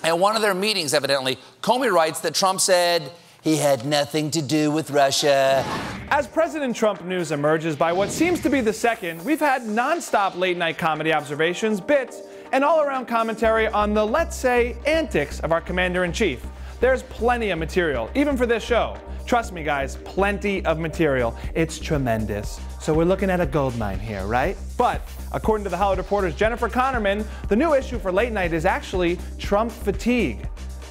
At one of their meetings, evidently, Comey writes that Trump said he had nothing to do with Russia. As President Trump news emerges by what seems to be the second, we've had nonstop late-night comedy observations, bits, and all-around commentary on the, let's say, antics of our commander-in-chief. There's plenty of material, even for this show. Trust me, guys, plenty of material. It's tremendous. So we're looking at a goldmine here, right? But according to The Hollywood Reporter's Jennifer Konerman, the new issue for late night is actually Trump fatigue.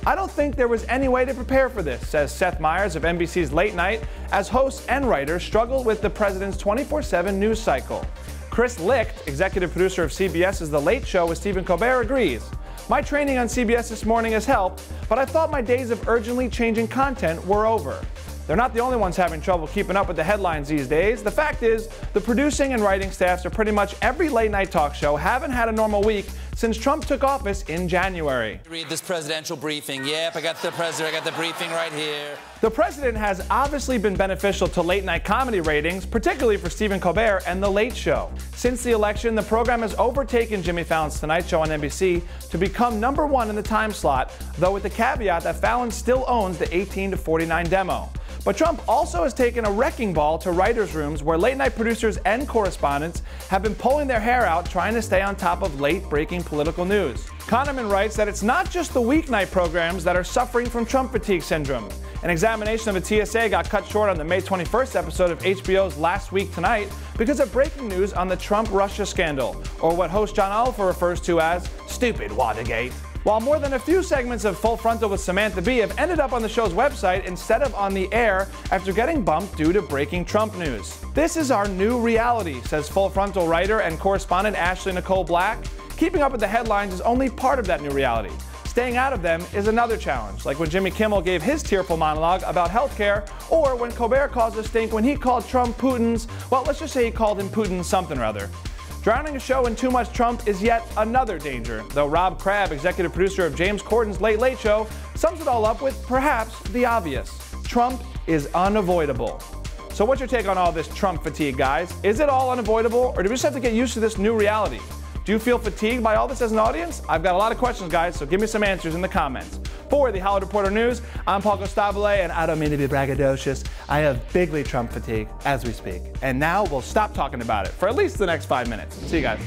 I don't think there was any way to prepare for this, says Seth Meyers of NBC's Late Night, as hosts and writers struggle with the president's 24/7 news cycle. Chris Licht, executive producer of CBS's The Late Show with Stephen Colbert, agrees. My training on CBS this morning has helped, but I thought my days of urgently changing content were over. They're not the only ones having trouble keeping up with the headlines these days. The fact is, the producing and writing staffs of pretty much every late-night talk show haven't had a normal week since Trump took office in January. Read this presidential briefing. Yep, I got the briefing right here. The president has obviously been beneficial to late-night comedy ratings, particularly for Stephen Colbert and The Late Show. Since the election, the program has overtaken Jimmy Fallon's Tonight Show on NBC to become #1 in the time slot, though with the caveat that Fallon still owns the 18 to 49 demo. But Trump also has taken a wrecking ball to writers' rooms where late-night producers and correspondents have been pulling their hair out trying to stay on top of late-breaking political news. Konerman writes that it's not just the weeknight programs that are suffering from Trump fatigue syndrome. An examination of the TSA got cut short on the May 21st episode of HBO's Last Week Tonight because of breaking news on the Trump-Russia scandal, or what host John Oliver refers to as stupid Watergate. While more than a few segments of Full Frontal with Samantha Bee have ended up on the show's website instead of on the air after getting bumped due to breaking Trump news. This is our new reality, says Full Frontal writer and correspondent Ashley Nicole Black. Keeping up with the headlines is only part of that new reality. Staying out of them is another challenge, like when Jimmy Kimmel gave his tearful monologue about healthcare, or when Colbert caused a stink when he called Trump Putin's, well, let's just say he called him Putin something or other. Drowning a show in too much Trump is yet another danger, though Rob Crabb, executive producer of James Corden's Late Late Show, sums it all up with perhaps the obvious. Trump is unavoidable. So what's your take on all this Trump fatigue, guys? Is it all unavoidable, or do we just have to get used to this new reality? Do you feel fatigued by all this as an audience? I've got a lot of questions, guys, so give me some answers in the comments. For the Hollywood Reporter News, I'm Paul Costabile, and I don't mean to be braggadocious. I have bigly Trump fatigue as we speak. And now we'll stop talking about it for at least the next 5 minutes. See you guys.